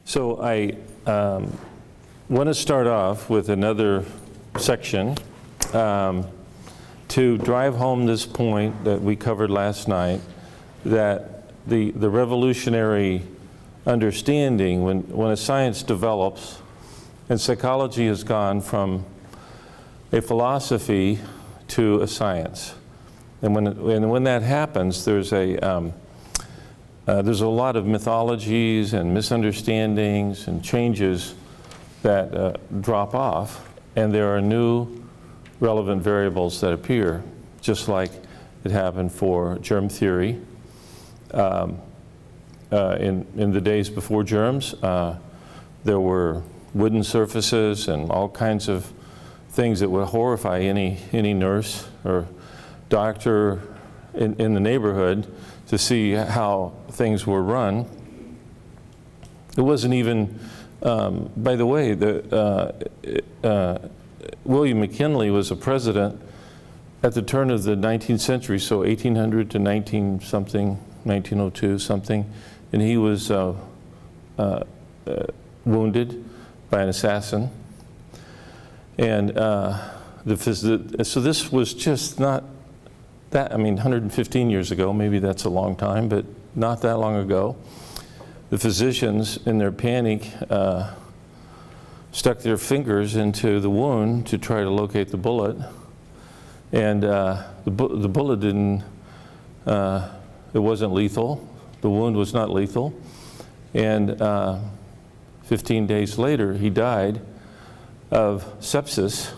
So I want to start off with another section to drive home this point that we covered last night, that the revolutionary understanding when a science develops, and psychology has gone from a philosophy to a science. And when that happens, there's a lot of mythologies and misunderstandings and changes that drop off, and there are new relevant variables that appear, just like it happened for germ theory. In the days before germs, there were wooden surfaces and all kinds of things that would horrify any nurse or doctor in the neighborhood to see how things were run. It wasn't even, by the way, William McKinley was a president at the turn of the 19th century, so 1800 to 1902 something, and he was wounded by an assassin. And so this was just not that, 115 years ago, maybe that's a long time, but not that long ago. The physicians, in their panic, stuck their fingers into the wound to try to locate the bullet. And the bullet didn't, it wasn't lethal. The wound was not lethal. And 15 days later, he died of sepsis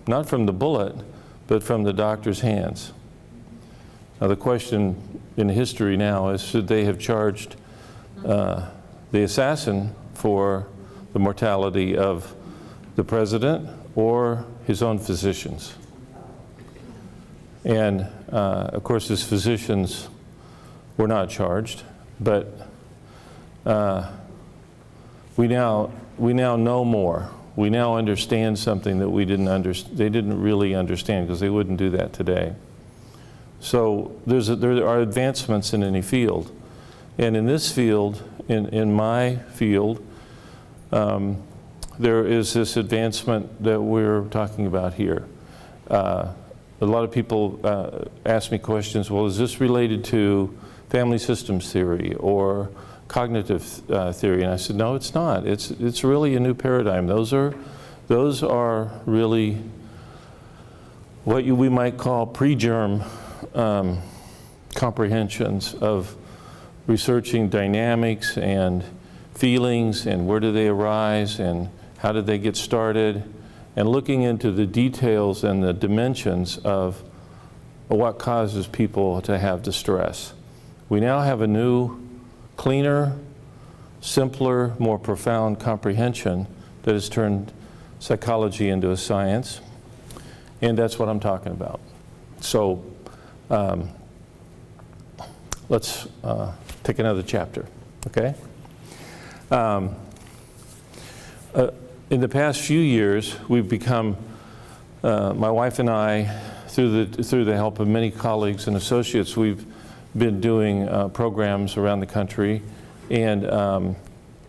not from the bullet, but from the doctor's hands. Now the question in history now is, should they have charged the assassin for the mortality of the president or his own physicians? And of course his physicians were not charged, but we now know more. We now understand something that they didn't really understand, because they wouldn't do that today. So there are advancements in any field. And in this field, in my field, there is this advancement that we're talking about here. A lot of people ask me questions, well, is this related to family systems theory or cognitive theory? And I said, no, it's not. It's really a new paradigm. Those are really what we might call pre-germ comprehensions of researching dynamics and feelings and where do they arise and how did they get started, and looking into the details and the dimensions of what causes people to have distress. We now have a new, cleaner, simpler, more profound comprehension that has turned psychology into a science, and that's what I'm talking about. So let's take another chapter, okay? In the past few years, we've become, my wife and I, through the help of many colleagues and associates, we've been doing programs around the country, and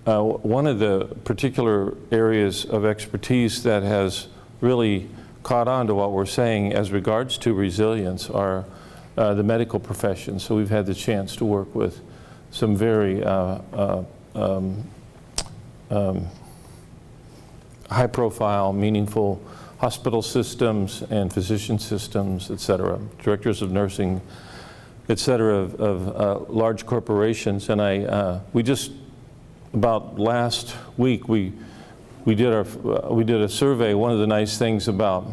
one of the particular areas of expertise that has really caught on to what we're saying as regards to resilience are the medical profession. So we've had the chance to work with some very high-profile, meaningful hospital systems and physician systems, et cetera, directors of nursing, et cetera, of large corporations. And we just, about last week, we did a survey. One of the nice things about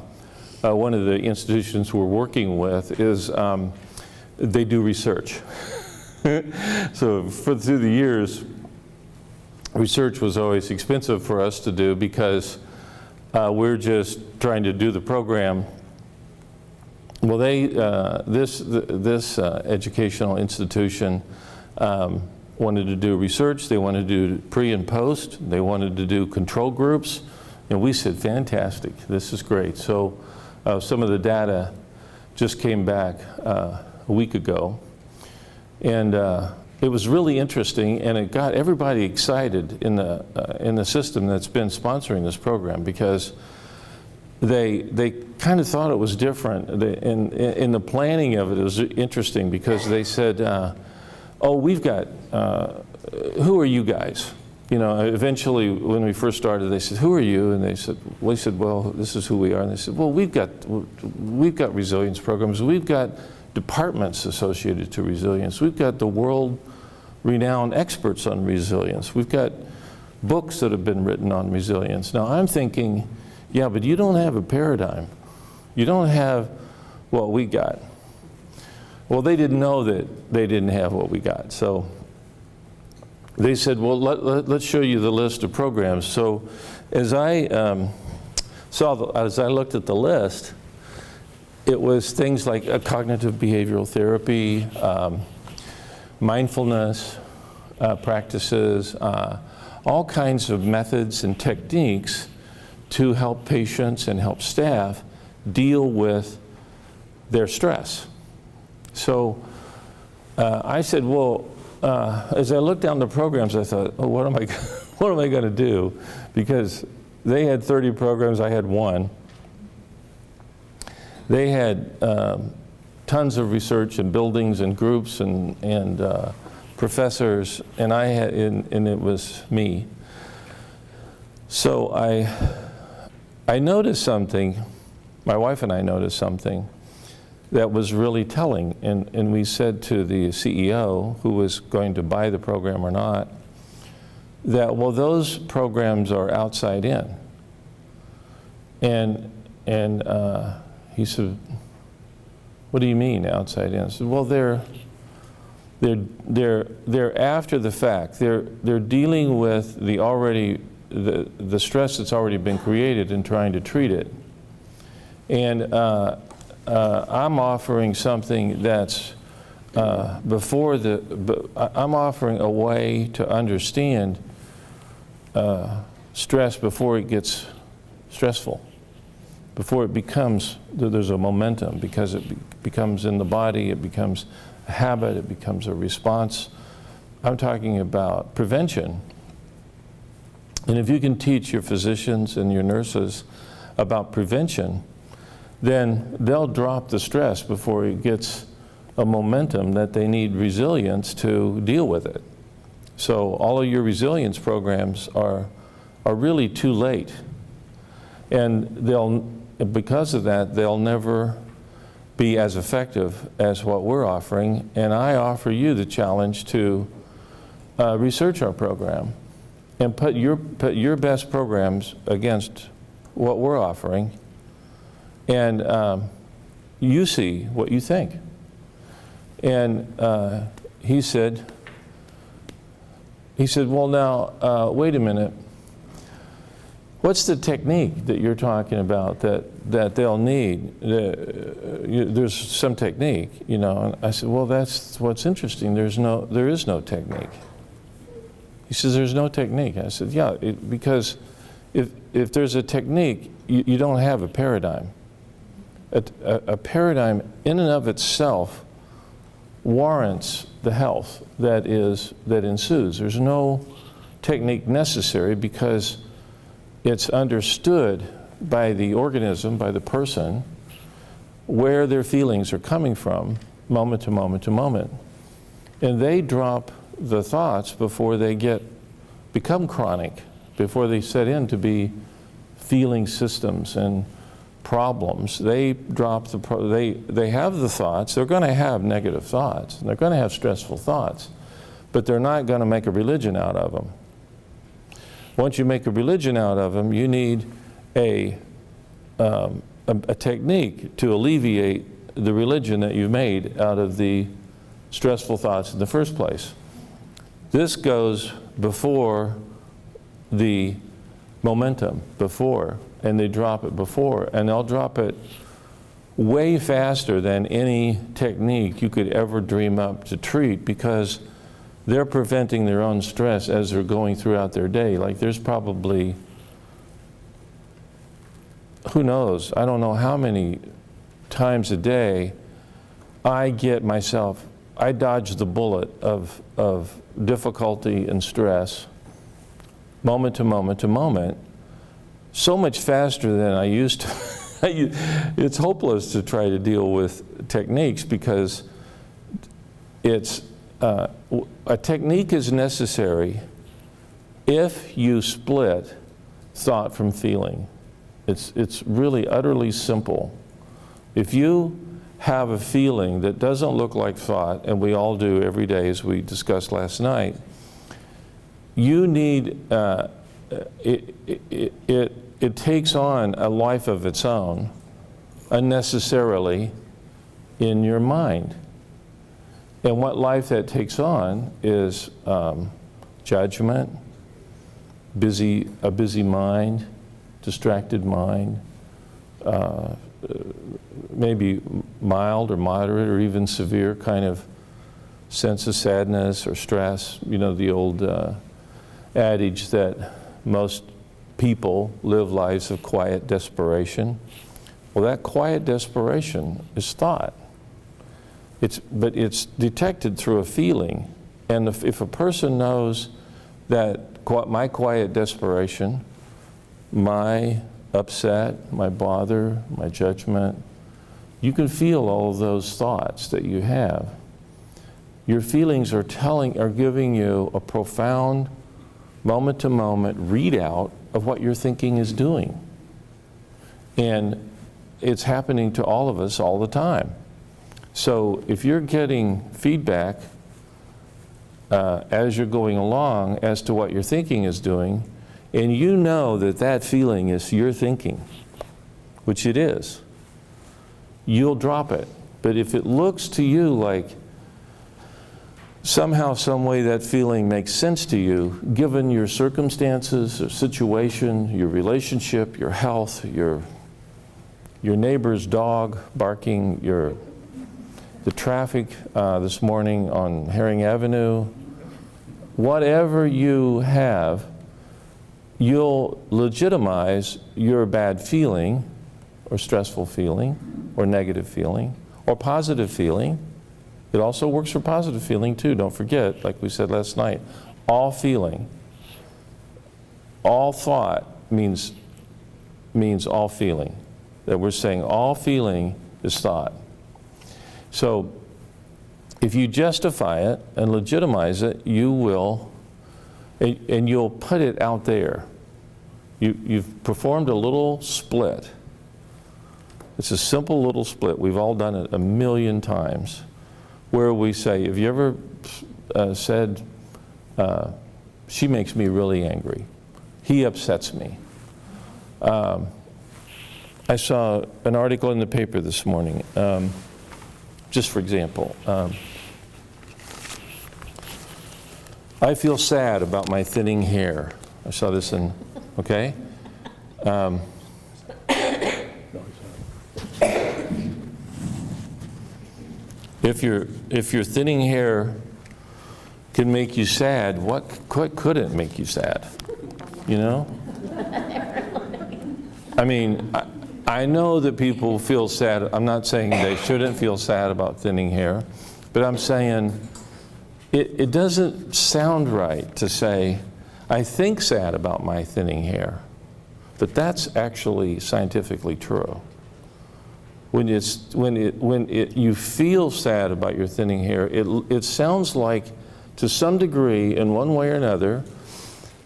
one of the institutions we're working with is they do research. So through the years, research was always expensive for us to do because we're just trying to do the program. Well, this educational institution wanted to do research. They wanted to do pre and post. They wanted to do control groups. And we said, fantastic, this is great. So some of the data just came back a week ago. And it was really interesting, and it got everybody excited in the system that's been sponsoring this program, because they kind of thought it was different. In the planning of it, it was interesting, because they said, oh, we've got, who are you guys? You know, eventually when we first started, they said, who are you? And they said, we said, well, this is who we are. And they said, well, we've got resilience programs. We've got departments associated to resilience. We've got the world-renowned experts on resilience. We've got books that have been written on resilience. Now I'm thinking, yeah, but you don't have a paradigm. You don't have what we got. Well, they didn't know that they didn't have what we got. So they said, well, let's show you the list of programs. So as I as I looked at the list, it was things like cognitive behavioral therapy, mindfulness practices, all kinds of methods and techniques to help patients and help staff deal with their stress. So I said, well, as I looked down the programs, I thought, oh, what am I going to do? Because they had 30 programs, I had one. They had tons of research and buildings and groups and professors, and and it was me. So I noticed something. My wife and I noticed something that was really telling, and we said to the CEO, who was going to buy the program or not, that, well, those programs are outside in. And he said, what do you mean outside in? I said, well, they're after the fact. They're dealing with the stress that's already been created and trying to treat it. And I'm offering something that's I'm offering a way to understand stress before it gets stressful, before it becomes, there's a momentum, because it becomes in the body, it becomes a habit, it becomes a response. I'm talking about prevention. And if you can teach your physicians and your nurses about prevention, then they'll drop the stress before it gets a momentum that they need resilience to deal with it. So all of your resilience programs are really too late. And because of that, they'll never be as effective as what we're offering. And I offer you the challenge to research our program and put your best programs against what we're offering, and you see what you think. And he said, well, now, wait a minute. What's the technique that you're talking about that they'll need? There's some technique, you know. And I said, well, that's what's interesting. There is no technique. He says, there's no technique. I said, yeah, because if there's a technique, you don't have a paradigm. A paradigm in and of itself warrants the health that ensues. There's no technique necessary, because it's understood by the organism, by the person, where their feelings are coming from, moment to moment to moment. And they drop the thoughts before they become chronic, before they set in to be feeling systems and problems. They drop they have the thoughts. They're going to have negative thoughts, and they're going to have stressful thoughts, but they're not going to make a religion out of them. Once you make a religion out of them, you need a technique to alleviate the religion that you made out of the stressful thoughts in the first place. This goes before the momentum, and they drop it before, and they'll drop it way faster than any technique you could ever dream up to treat, because they're preventing their own stress as they're going throughout their day. Like, there's probably, who knows, I don't know how many times a day I get myself I dodge the bullet of difficulty and stress, moment to moment to moment, so much faster than I used to. It's hopeless to try to deal with techniques because it's a technique is necessary if you split thought from feeling. It's really utterly simple. If you have a feeling that doesn't look like thought, and we all do every day as we discussed last night, you need, it takes on a life of its own unnecessarily in your mind. And what life that takes on is judgment, a busy mind, distracted mind, maybe mild or moderate or even severe kind of sense of sadness or stress. You know, the old adage that most people live lives of quiet desperation. Well, that quiet desperation is thought. But it's detected through a feeling. And if a person knows that my quiet desperation, my upset, my bother, my judgment, you can feel all of those thoughts that you have. Your feelings are giving you a profound, moment-to-moment readout of what your thinking is doing. And it's happening to all of us all the time. So if you're getting feedback as you're going along as to what your thinking is doing, and you know that that feeling is your thinking, which it is, you'll drop it. But if it looks to you like somehow, some way that feeling makes sense to you, given your circumstances, or situation, your relationship, your health, your neighbor's dog barking, the traffic this morning on Herring Avenue, whatever you have, you'll legitimize your bad feeling or stressful feeling or negative feeling or positive feeling. It also works for positive feeling too. Don't forget, like we said last night, all feeling, all thought means all feeling. That we're saying all feeling is thought. So if you justify it and legitimize it, you will, and you'll put it out there. You've performed a little split. It's a simple little split. We've all done it a million times, where we say, have you ever said, she makes me really angry, he upsets me? I saw an article in the paper this morning, just for example. I feel sad about my thinning hair. I saw this in, okay? If your thinning hair can make you sad, what couldn't make you sad? You know? I mean, I know that people feel sad. I'm not saying they shouldn't feel sad about thinning hair, but I'm saying it doesn't sound right to say, I think sad about my thinning hair. But that's actually scientifically true. When you feel sad about your thinning hair, it sounds like, to some degree, in one way or another,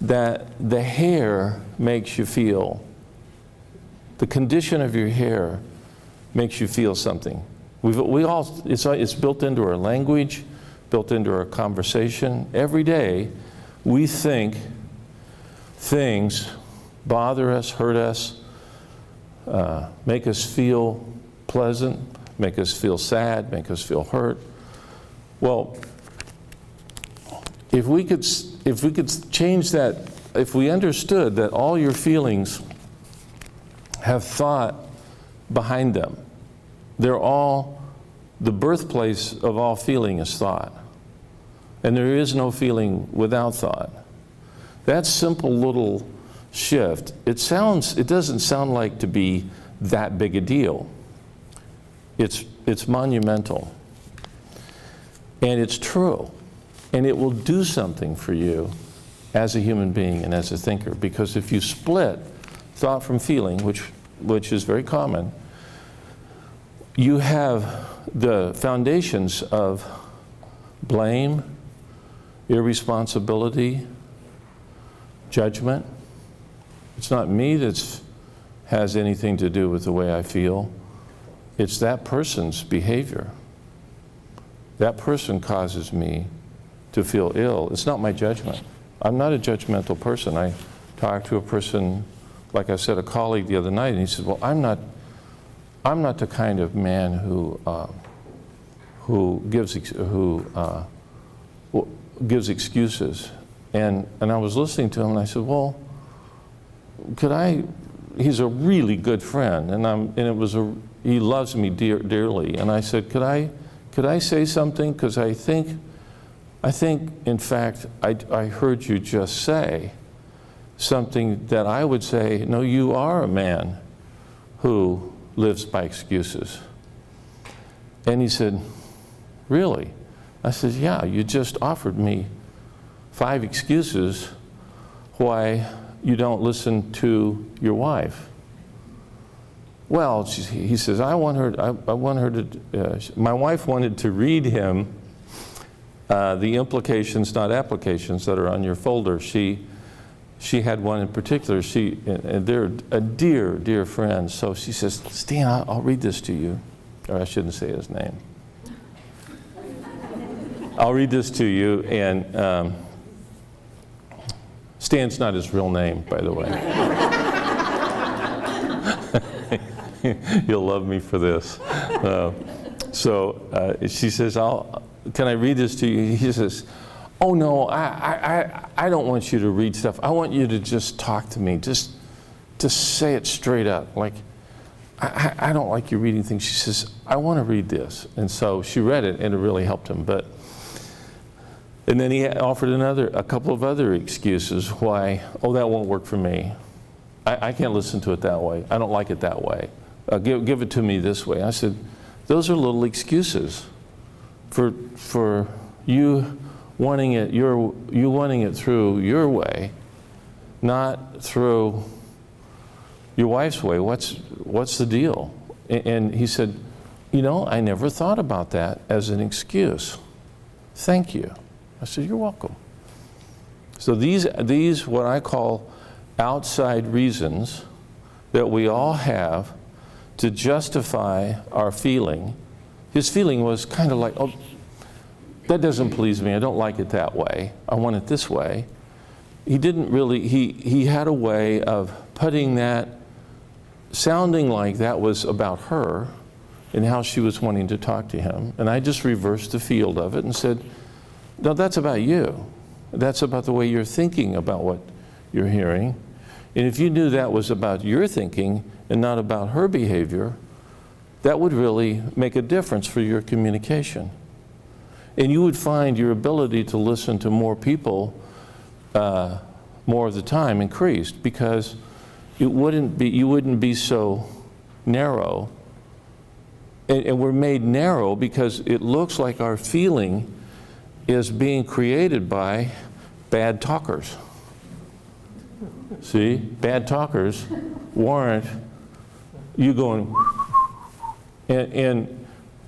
that the hair makes you feel, the condition of your hair makes you feel something. It's built into our language, built into our conversation. Every day, we think things bother us, hurt us, make us feel pleasant, make us feel sad, make us feel hurt. Well, if we could change that, if we understood that all your feelings have thought behind them, they're all, the birthplace of all feeling is thought. And there is no feeling without thought. That simple little shift, it doesn't sound like to be that big a deal. It's monumental. And it's true. And it will do something for you as a human being and as a thinker. Because if you split thought from feeling, which is very common, you have the foundations of blame, irresponsibility, judgment. It's not me that has anything to do with the way I feel. It's that person's behavior. That person causes me to feel ill. It's not my judgment. I'm not a judgmental person. I talked to a person, like I said, a colleague the other night, and he said, well, I'm not the kind of man who gives excuses. And I was listening to him, and I said, well, he's a really good friend, he loves me dearly. And I said, could I say something? Because I think, in fact, I heard you just say something that I would say, no, you are a man who lives by excuses. And he said, really? I said, yeah, you just offered me 5 excuses why you don't listen to your wife. Well, he says, I want her to, my wife wanted to read him the implications, not applications, that are on your folder. She had one in particular. And they're a dear, dear friend. So she says, Stan, I'll read this to you. Or I shouldn't say his name. I'll read this to you. And Stan's not his real name, by the way. You'll love me for this. So she says, can I read this to you? He says, oh no, I don't want you to read stuff. I want you to just talk to me. Just say it straight up. Like, I don't like you reading things. She says, I want to read this. And so she read it, and it really helped him. And then he offered a couple of other excuses why, oh, that won't work for me. I can't listen to it that way. I don't like it that way. Give it to me this way. I said, those are little excuses for you wanting it through your way, not through your wife's way. What's the deal? And he said, I never thought about that as an excuse. Thank you. I said, you're welcome. So these what I call outside reasons that we all have to justify our feeling. His feeling was kind of like, oh, that doesn't please me. I don't like it that way. I want it this way. He didn't really, he had a way of putting that, sounding like that was about her and how she was wanting to talk to him. And I just reversed the field of it and said, no, that's about you. That's about the way you're thinking about what you're hearing. And if you knew that was about your thinking and not about her behavior, that would really make a difference for your communication. And you would find your ability to listen to more people more of the time increased, because you wouldn't be so narrow. And we're made narrow because it looks like our feeling is being created by bad talkers. See, bad talkers warrant you going, and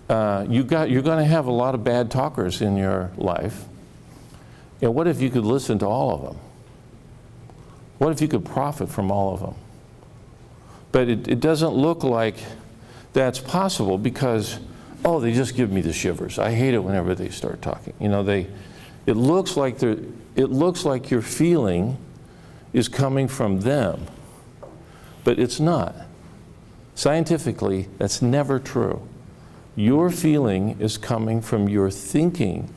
you're going to have a lot of bad talkers in your life. And what if you could listen to all of them? What if you could profit from all of them? But it doesn't look like that's possible because, oh, they just give me the shivers. I hate it whenever they start talking. It looks like your feeling is coming from them, but it's not. Scientifically, that's never true. Your feeling is coming from your thinking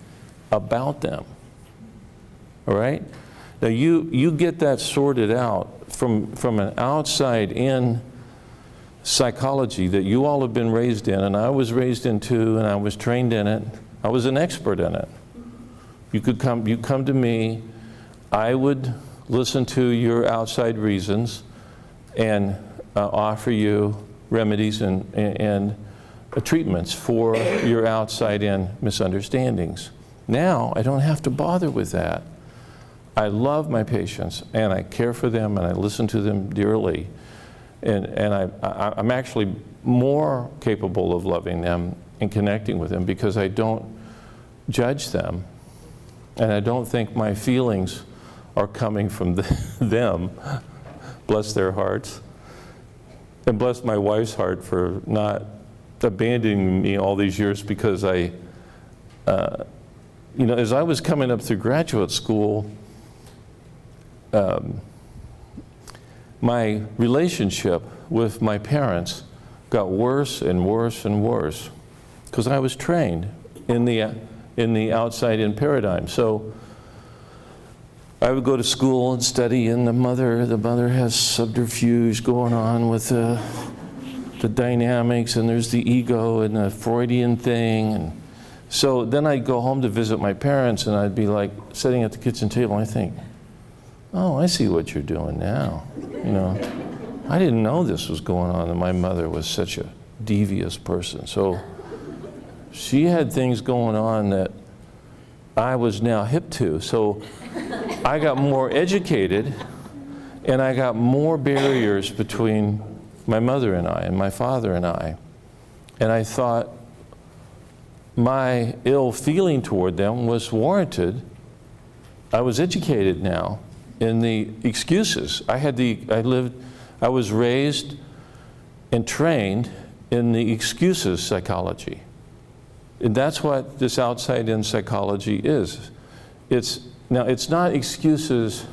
about them. All right? Now you get that sorted out from an outside-in psychology that you all have been raised in, and I was raised in too, and I was trained in it. I was an expert in it. You come to me, I would listen to your outside reasons and offer you remedies and treatments for your outside-in misunderstandings. Now, I don't have to bother with that. I love my patients, and I care for them, and I listen to them dearly. And I'm actually more capable of loving them and connecting with them because I don't judge them, and I don't think my feelings are coming from them. Bless their hearts. And bless my wife's heart for not abandoning me all these years, because as I was coming up through graduate school, my relationship with my parents got worse and worse and worse because I was trained in the outside-in paradigm. So I would go to school and study, and the mother has subterfuge going on with the dynamics, and there's the ego and the Freudian thing. And so then I'd go home to visit my parents, and I'd be like sitting at the kitchen table, and I think, oh, I see what you're doing now. I didn't know this was going on, and my mother was such a devious person. So she had things going on that I was now hip to. So I got more educated, and I got more barriers between my mother and I, and my father and I. And I thought my ill feeling toward them was warranted. I was educated now in the excuses. I was raised and trained in the excuses psychology. And that's what this outside-in psychology is. It's not excuses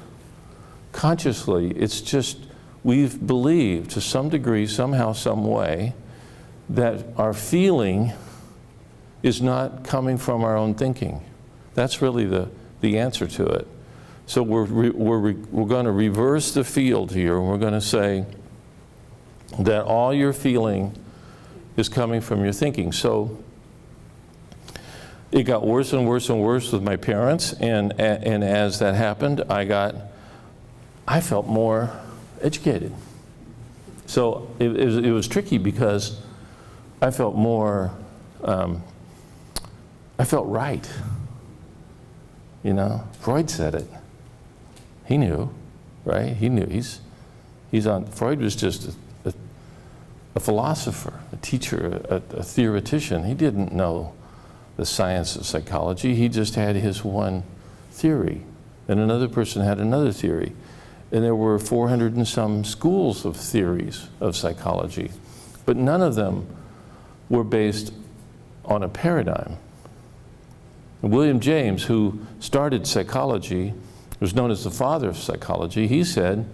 consciously, it's just we've believed to some degree, somehow, some way, that our feeling is not coming from our own thinking. That's really the answer to it. So we're going to reverse the field here, and we're going to say that all your feeling is coming from your thinking. So it got worse and worse and worse with my parents, and as that happened, I felt more educated. So it was tricky because I felt more, I felt right. Freud said it. He knew, right? He knew. Freud was just a philosopher, a teacher, a theoretician. He didn't know the science of psychology. He just had his one theory, and another person had another theory. And there were 400 and some schools of theories of psychology, but none of them were based on a paradigm. William James, who started psychology, was known as the father of psychology. He said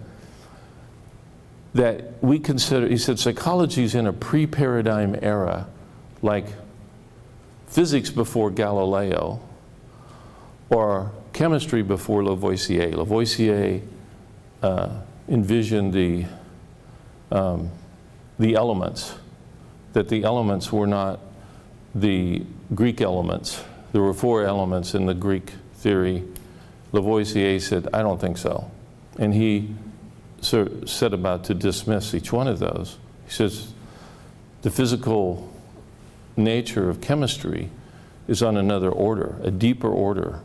that he said psychology is in a pre-paradigm era, like physics before Galileo, or chemistry before Lavoisier. Lavoisier envisioned the elements, that the elements were not the Greek elements. There were 4 elements in the Greek theory. Lavoisier said, I don't think so. And he set about to dismiss each one of those. He says, the physical nature of chemistry is on another order, a deeper order.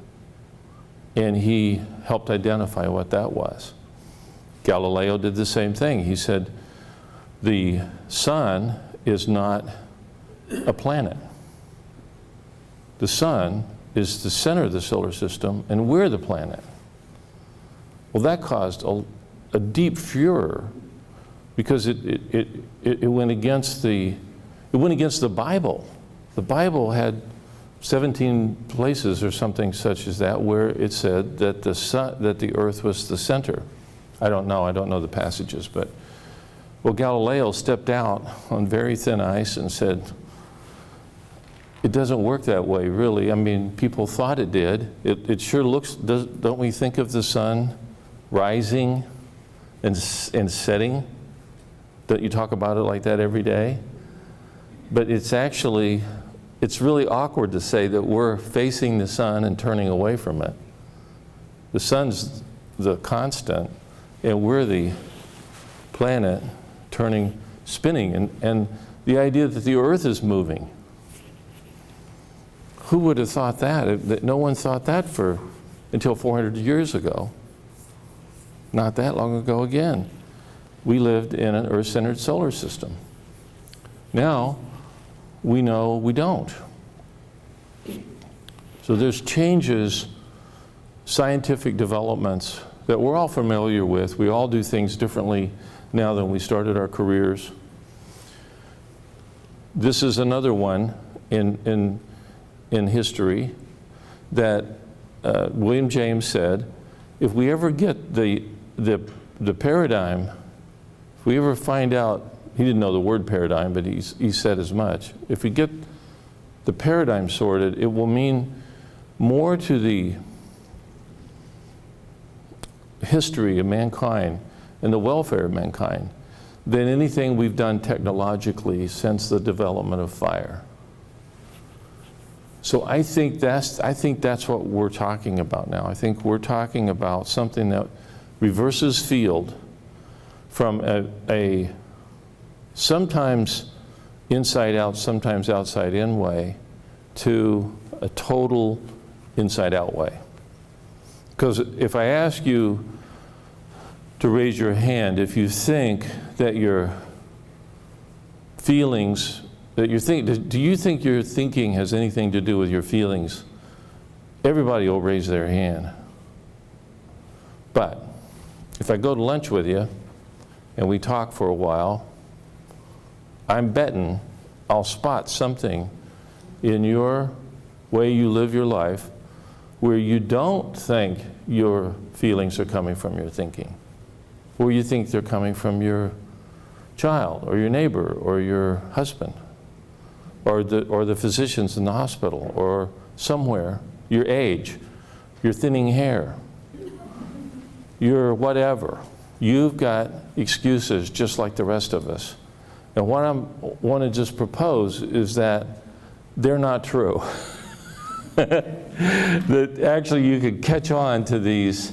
And he helped identify what that was. Galileo did the same thing. He said, the sun is not a planet. The sun is the center of the solar system, and we're the planet. Well, that caused a deep furor because it went against the Bible. The Bible had 17 places or something such as that where it said that the earth was the center. I don't know the passages, but Galileo stepped out on very thin ice and said, it doesn't work that way, really. I mean, people thought it did. It sure looks, don't we think of the sun rising and setting? Don't you talk about it like that every day? But it's really awkward to say that we're facing the sun and turning away from it. The sun's the constant, and we're the planet spinning. And The idea that the earth is moving. Who would have thought that? No one thought that until 400 years ago. Not that long ago again. We lived in an Earth-centered solar system. Now, we know we don't. So there's changes, scientific developments that we're all familiar with. We all do things differently now than we started our careers. This is another one in history that William James said, if we ever get the paradigm, if we ever find out, he didn't know the word paradigm, but he said as much. If we get the paradigm sorted, it will mean more to the history of mankind and the welfare of mankind than anything we've done technologically since the development of fire. So I think that's what we're talking about now. I think we're talking about something that reverses field from a sometimes inside out, sometimes outside in way to a total inside out way. Because if I ask you to raise your hand, if you think that your feelings, do you think your thinking has anything to do with your feelings? Everybody will raise their hand. But if I go to lunch with you and we talk for a while, I'm betting I'll spot something in your way you live your life where you don't think your feelings are coming from your thinking, where you think they're coming from your child or your neighbor or your husband or the physicians in the hospital or somewhere, your age, your thinning hair, your whatever. You've got excuses just like the rest of us. And what I want to just propose is that they're not true. That actually you could catch on to these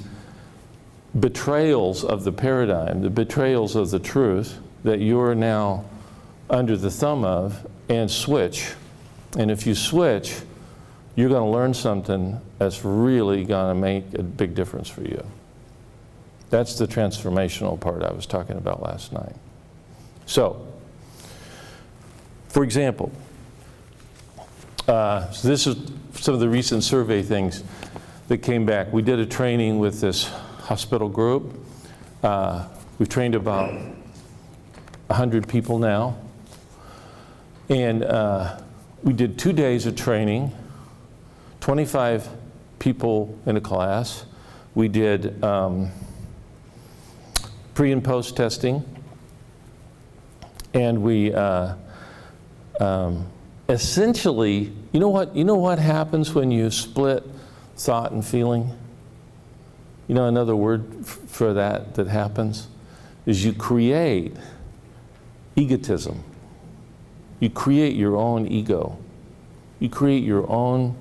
betrayals of the paradigm, the betrayals of the truth that you're now under the thumb of, and switch. And if you switch, you're going to learn something that's really going to make a big difference for you. That's the transformational part I was talking about last night. So, for example, so this is some of the recent survey things that came back. We did a training with this hospital group. We've trained about 100 people now. And we did 2 days of training, 25 people in a class. We did pre and post testing. And we essentially, you know what happens when you split thought and feeling? You know, another word for that happens is you create egotism. You create your own ego. You create your own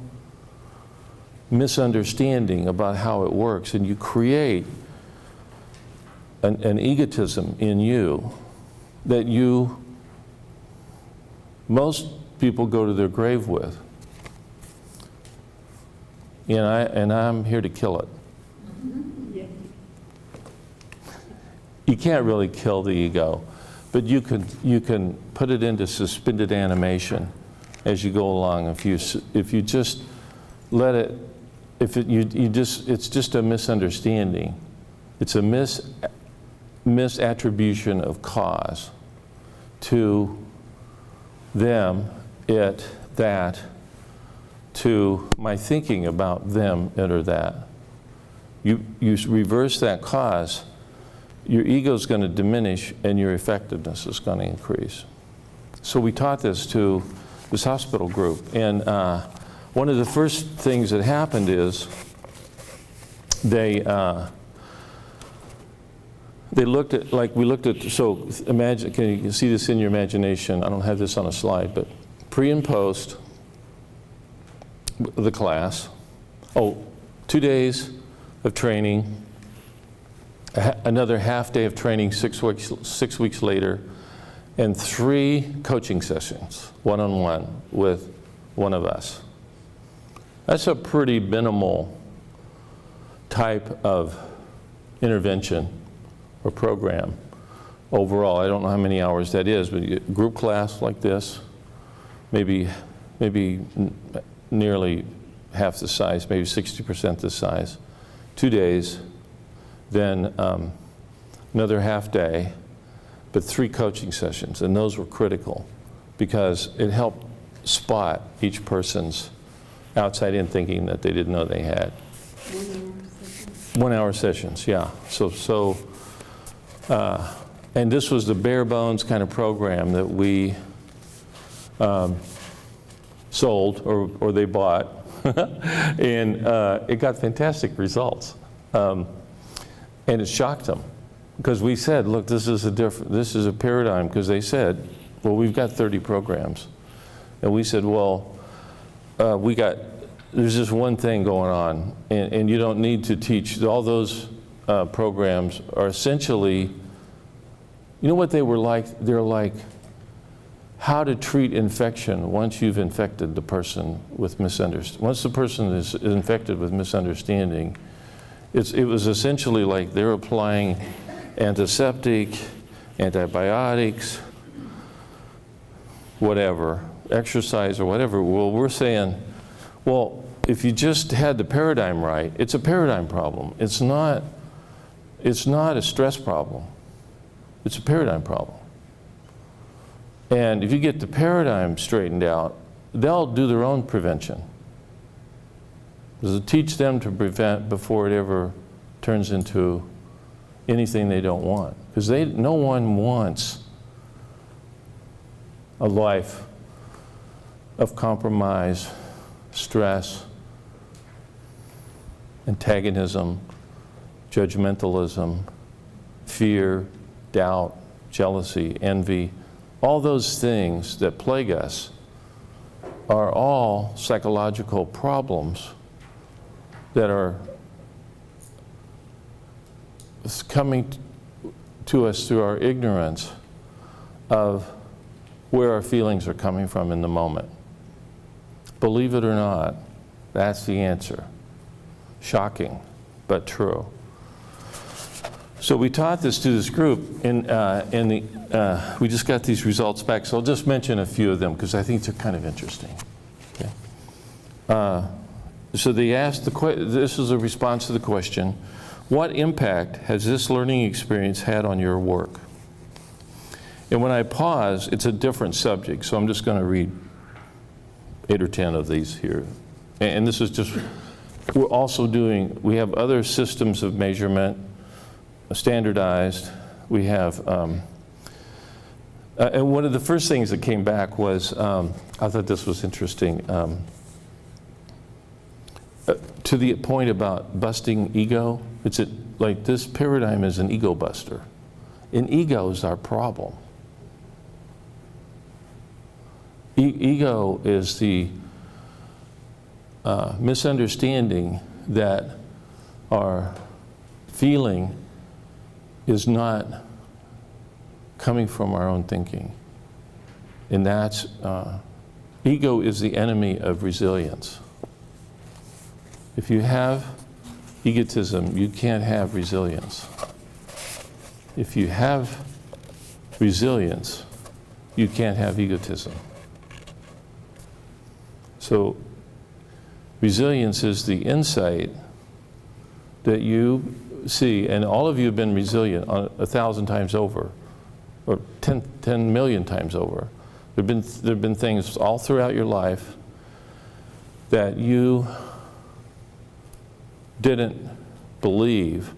misunderstanding about how it works, and you create an egotism in you that most people go to their grave with. And I'm here to kill it. Yeah. You can't really kill the ego, but you can put it into suspended animation as you go along. If you just let it, it's just a misunderstanding. It's a misattribution of cause to them, it, that, to my thinking about them, it or that. You reverse that cause, your ego is going to diminish and your effectiveness is going to increase. So we taught this to this hospital group, and one of the first things that happened is they looked at, so imagine, can you see this in your imagination? I don't have this on a slide, but pre and post the class. 2 days of training, another half day of training 6 weeks later, and 3 coaching sessions, one-on-one with one of us. That's a pretty minimal type of intervention or program overall. I don't know how many hours that is, but a group class like this, maybe nearly half the size, maybe 60% the size, 2 days, then another half day, but 3 coaching sessions, and those were critical because it helped spot each person's outside-in thinking that they didn't know they had. 1 hour sessions, yeah. And this was the bare bones kind of program that we sold or they bought, and it got fantastic results. And it shocked them because we said, look, this is a paradigm, because they said, well, we've got 30 programs. And we said, well, there's just one thing going on, and you don't need to teach. All those programs are essentially, you know what they were like? They're like how to treat infection once you've infected the person with misunderstanding. Once the person is infected with misunderstanding, it was essentially like they're applying antiseptic, antibiotics, whatever, exercise or whatever. Well, we're saying, well, if you just had the paradigm right, it's a paradigm problem. It's not a stress problem. It's a paradigm problem. And if you get the paradigm straightened out, they'll do their own prevention. It'll teach them to prevent before it ever turns into anything they don't want. Because no one wants a life of compromise, stress, antagonism, judgmentalism, fear, doubt, jealousy, envy. All those things that plague us are all psychological problems that are coming to us through our ignorance of where our feelings are coming from in the moment. Believe it or not, that's the answer. Shocking, but true. So we taught this to this group, and we just got these results back. So I'll just mention a few of them because I think they're kind of interesting. Okay. So they asked, this is a response to the question, what impact has this learning experience had on your work? And when I pause, it's a different subject, so I'm just going to read 8 or 10 of these here. And this is just, we have other systems of measurement, standardized. We have, and one of the first things that came back was, I thought this was interesting, to the point about busting ego. It's like this paradigm is an ego buster. And ego is our problem. Ego is the misunderstanding that our feeling is not coming from our own thinking. And that's, ego is the enemy of resilience. If you have egotism, you can't have resilience. If you have resilience, you can't have egotism. So resilience is the insight that you see, and all of you have been resilient 1,000 times over, or 10 million times over. There have been things all throughout your life that you didn't believe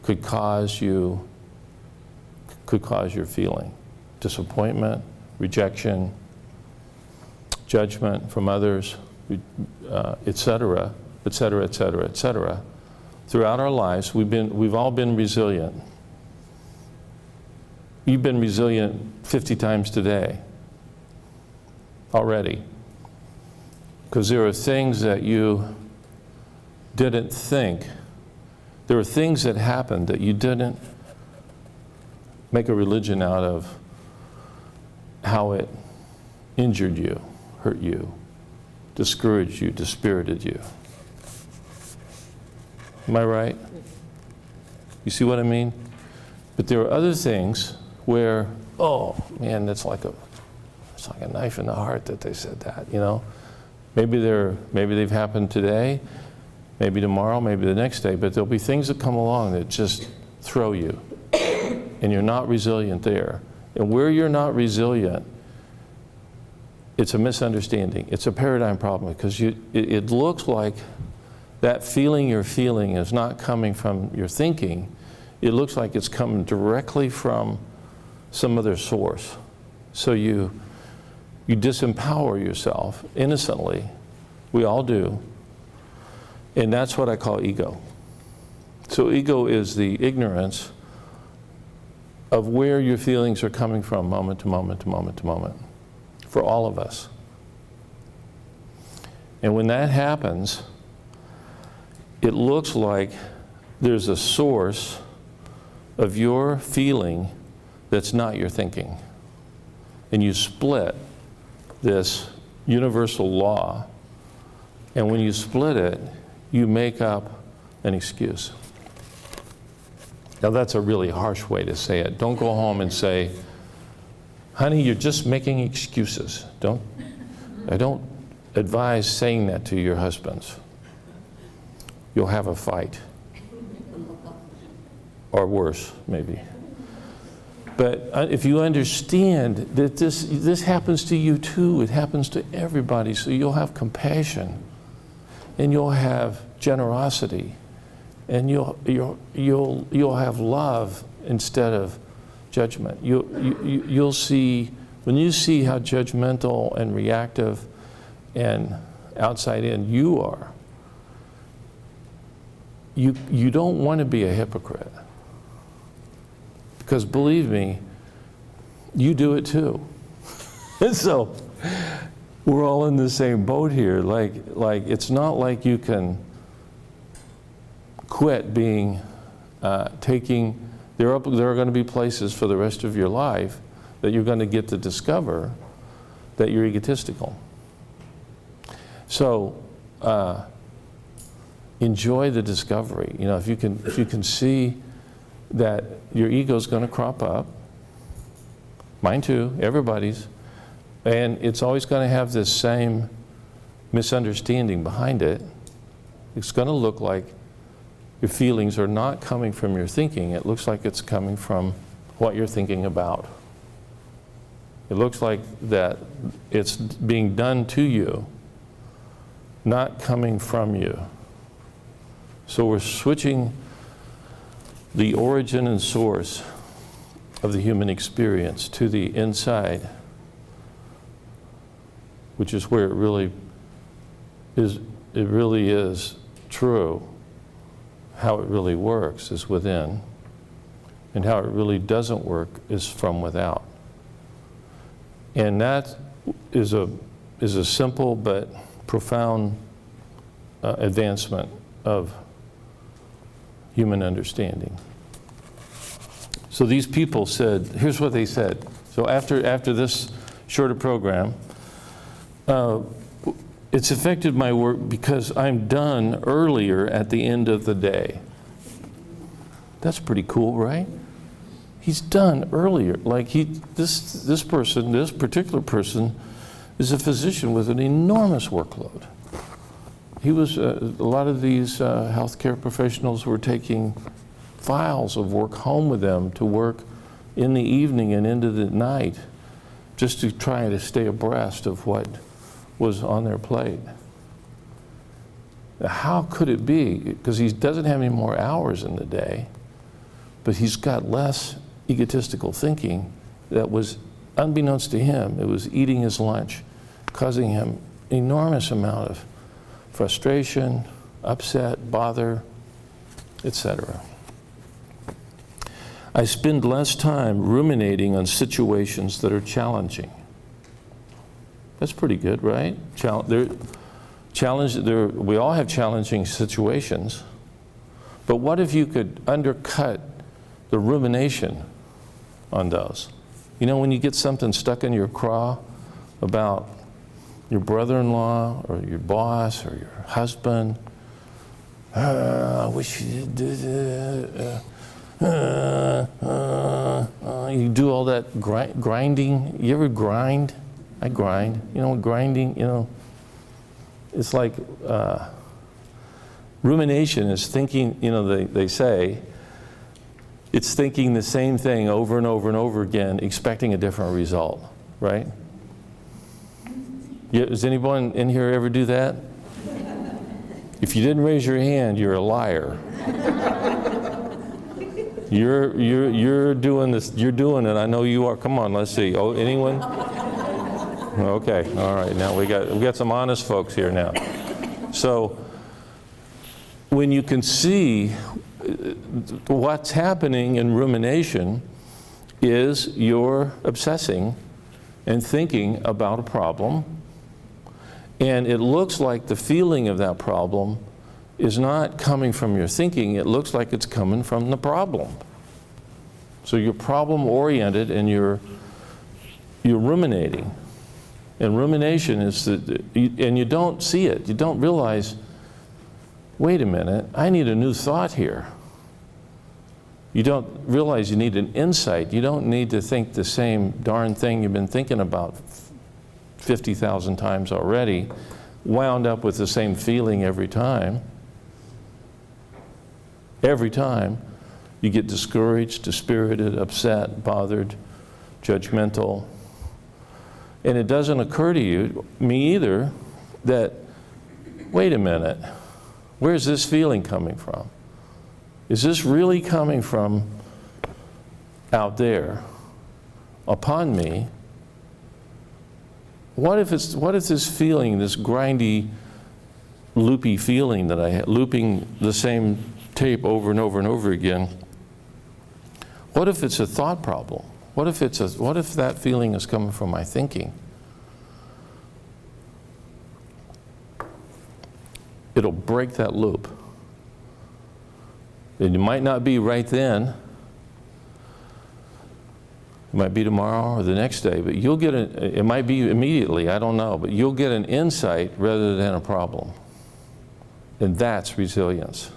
could cause your feeling. Disappointment, rejection, judgment from others, et cetera, et cetera, et cetera, et cetera. Throughout our lives, we've all been resilient. You've been resilient 50 times today already. Because there are things that you didn't think. There are things that happened that you didn't make a religion out of. how it injured you, hurt you, discouraged you, dispirited you. Am I right? You see what I mean? But there are other things where, oh man, it's like a knife in the heart that they said that, you know? Maybe they've happened today, maybe tomorrow, maybe the next day, but there'll be things that come along that just throw you, and you're not resilient there. And where you're not resilient, it's a misunderstanding. It's a paradigm problem, because it looks like that feeling you're feeling is not coming from your thinking. It looks like it's coming directly from some other source. So you disempower yourself innocently. We all do. And that's what I call ego. So ego is the ignorance of where your feelings are coming from moment to moment to moment to moment, for all of us. And when that happens, it looks like there's a source of your feeling that's not your thinking. And you split this universal law, and when you split it, you make up an excuse. Now that's a really harsh way to say it. Don't go home and say, honey, you're just making excuses. I don't advise saying that to your husbands. You'll have a fight. Or worse, maybe. But if you understand that this happens to you too, it happens to everybody, so you'll have compassion, and you'll have generosity, and you'll have love instead of judgment. You'll see, when you see how judgmental and reactive and outside in you are, you don't want to be a hypocrite. Because believe me, you do it too. And so we're all in the same boat here. Like it's not like you can quit being, there are going to be places for the rest of your life that you're going to get to discover that you're egotistical. So enjoy the discovery. You know, if you can see that your ego's going to crop up, mine too, everybody's, and it's always going to have this same misunderstanding behind it. It's going to look like your feelings are not coming from your thinking. It looks like it's coming from what you're thinking about. It looks like that it's being done to you, not coming from you. So we're switching the origin and source of the human experience to the inside, which is where it really is true. How it really works is within, and how it really doesn't work is from without. And that is a simple but profound advancement of human understanding. So these people said, here's what they said. So after this shorter program, it's affected my work because I'm done earlier at the end of the day. That's pretty cool, right? He's done earlier. Like this particular person is a physician with an enormous workload. He was, a lot of these healthcare professionals were taking files of work home with them to work in the evening and into the night just to try to stay abreast of what was on their plate. How could it be? Because he doesn't have any more hours in the day, but he's got less egotistical thinking that was, unbeknownst to him, it was eating his lunch, causing him enormous amount of frustration, upset, bother, etc. I spend less time ruminating on situations that are challenging. That's pretty good, right? We all have challenging situations, but what if you could undercut the rumination on those? You know when you get something stuck in your craw about your brother-in-law or your boss or your husband? I wish you did do that. You do all that grinding. You ever grind? I grind. You know, grinding, you know, it's like rumination is thinking, you know, they say, it's thinking the same thing over and over and over again, expecting a different result, right? Yeah, does anyone in here ever do that? If you didn't raise your hand, you're a liar. You're doing this. You're doing it. I know you are. Come on, let's see. Oh, anyone? Okay. All right. Now we got some honest folks here now. So when you can see what's happening in rumination is you're obsessing and thinking about a problem, and it looks like the feeling of that problem is not coming from your thinking, it looks like it's coming from the problem. So you're problem-oriented and you're ruminating. And rumination is and you don't see it, you don't realize, wait a minute, I need a new thought here. You don't realize you need an insight. You don't need to think the same darn thing you've been thinking about 50,000 times already, wound up with the same feeling every time. Every time you get discouraged, dispirited, upset, bothered, judgmental. And it doesn't occur to you, me either, that, wait a minute, where's this feeling coming from? Is this really coming from out there upon me? What if this feeling, this grindy, loopy feeling that I have, looping the same tape over and over and over again, what if it's a thought problem? What if that feeling is coming from my thinking? It'll break that loop. It might not be right then. It might be tomorrow or the next day, but you'll get it might be immediately, I don't know, but you'll get an insight rather than a problem. And that's resilience.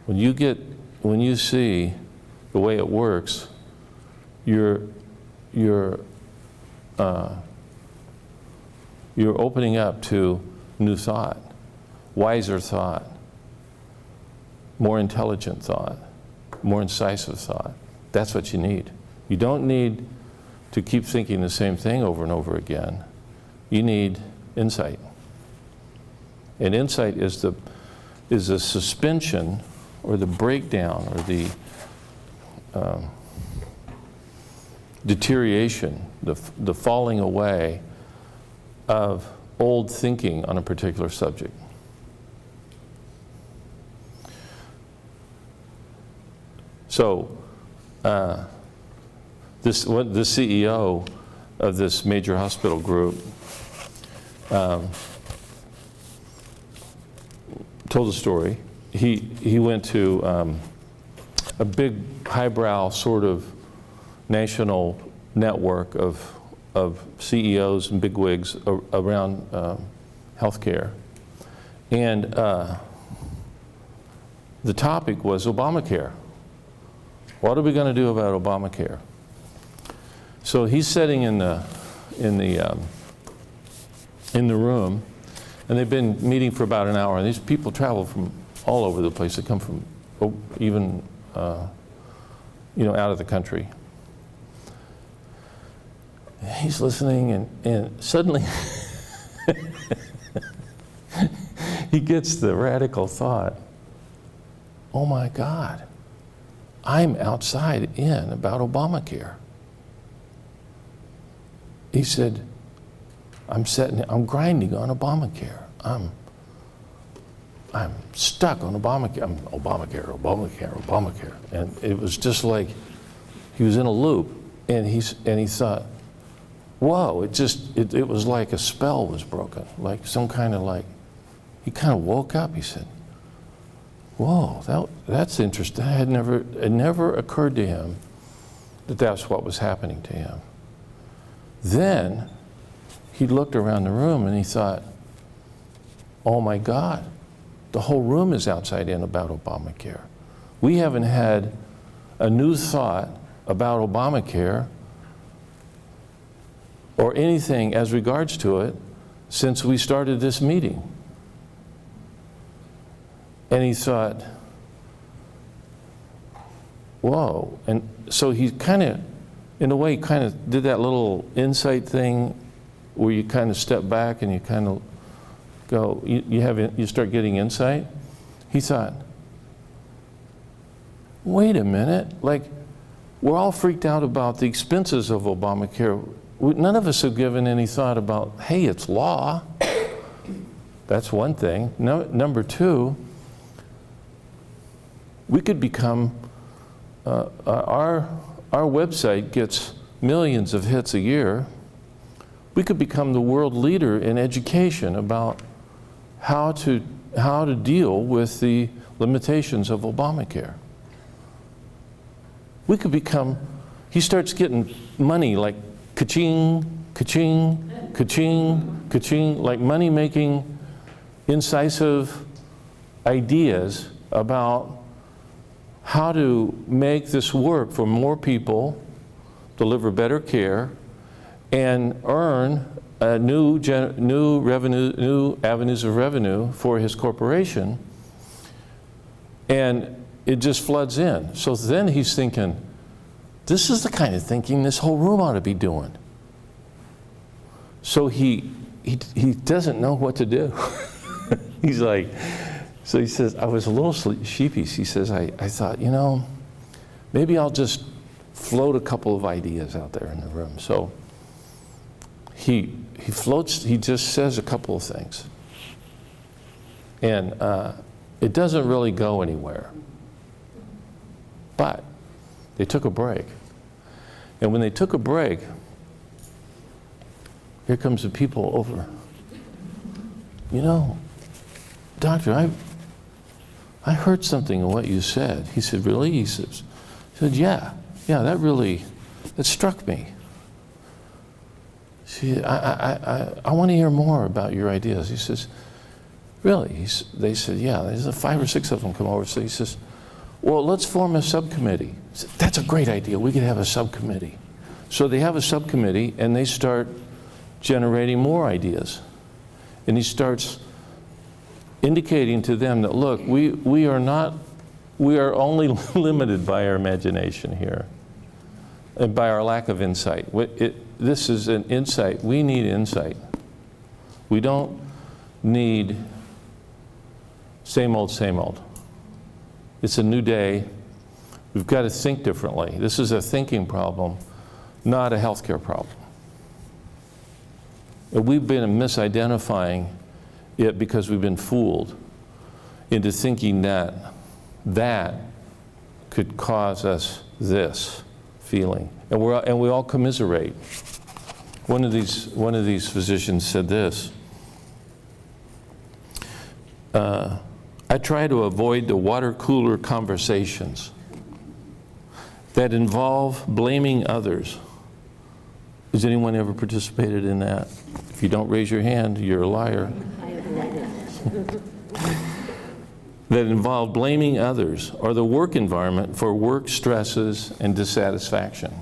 When you see the way it works, you're opening up to new thought, wiser thought, more intelligent thought, more incisive thought. That's what you need. You don't need to keep thinking the same thing over and over again. You need insight. And insight is the suspension or the breakdown or the deterioration, the falling away of old thinking on a particular subject. So, the CEO of this major hospital group told a story. He went to a big highbrow sort of national network of CEOs and bigwigs around healthcare, and the topic was Obamacare. What are we going to do about Obamacare? So he's sitting in the room, and they've been meeting for about an hour. And these people travel from all over the place. They come from even out of the country. He's listening, and suddenly he gets the radical thought, oh my God, I'm outside in about Obamacare. He said, I'm grinding on Obamacare. I'm stuck on Obamacare. Obamacare. And it was just like he was in a loop, and he thought, whoa, it was like a spell was broken, like some kind of he kind of woke up. He said, whoa, that's interesting. It never occurred to him that that's what was happening to him. Then he looked around the room and he thought, oh my God, the whole room is outside in about Obamacare. We haven't had a new thought about Obamacare or anything as regards to it since we started this meeting. And he thought, whoa. And so he kind of, in a way, kind of did that little insight thing where you kind of step back and you kind of go, you start getting insight. He thought, wait a minute, like, we're all freaked out about the expenses of Obamacare. None of us have given any thought about, hey, it's law. That's one thing. Number two, we could become, our website gets millions of hits a year. We could become the world leader in education about how to deal with the limitations of Obamacare. We could become, he starts getting money like ka-ching, ka-ching, ka-ching, ka-ching, like money-making, incisive ideas about how to make this work for more people, deliver better care, and earn new avenues of revenue for his corporation. And it just floods in. So then he's thinking, this is the kind of thinking this whole room ought to be doing. So he doesn't know what to do. He's like, so he says, I was a little sheepish. He says, I thought, you know, maybe I'll just float a couple of ideas out there in the room. So he floats, he just says a couple of things. And it doesn't really go anywhere. But they took a break. And when they took a break, here comes the people over. You know, doctor, I heard something in what you said. He said, really? He said, yeah, that struck me. See, I want to hear more about your ideas. He says, really? They said, yeah, there's 5 or 6 of them come over. So he says, well, let's form a subcommittee. I said, that's a great idea. We could have a subcommittee. So they have a subcommittee and they start generating more ideas. And he starts indicating to them that, look, we are only limited by our imagination here and by our lack of insight. This is an insight. We need insight. We don't need same old, same old. It's a new day. We've got to think differently. This is a thinking problem, not a healthcare problem. And we've been misidentifying it because we've been fooled into thinking that that could cause us this feeling. And we all commiserate. One of these physicians said this, I try to avoid the water cooler conversations that involve blaming others. Has anyone ever participated in that? If you don't raise your hand, you're a liar. That involve blaming others or the work environment for work stresses and dissatisfaction.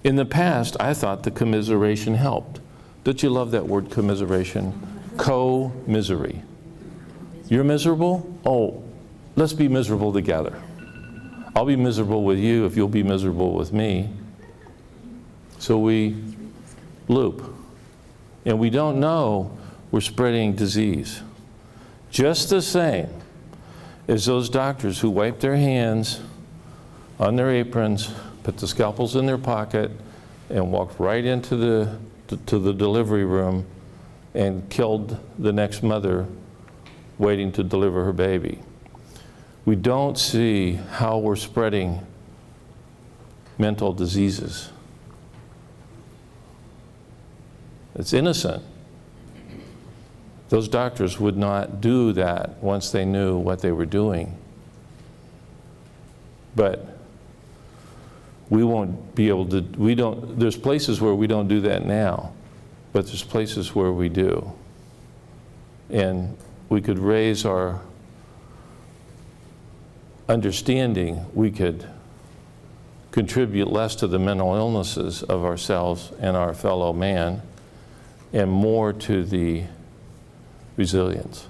In the past, I thought the commiseration helped. Don't you love that word, commiseration? Co-misery. You're miserable? Oh, let's be miserable together. I'll be miserable with you if you'll be miserable with me. So we loop. And we don't know we're spreading disease. Just the same as those doctors who wipe their hands on their aprons, put the scalpels in their pocket, and walked right into the delivery room and killed the next mother waiting to deliver her baby. We don't see how we're spreading mental diseases. It's innocent. Those doctors would not do that once they knew what they were doing. But we won't be able to, there's places where we don't do that now, but there's places where we do. And we could raise our understanding, we could contribute less to the mental illnesses of ourselves and our fellow man, and more to the resilience.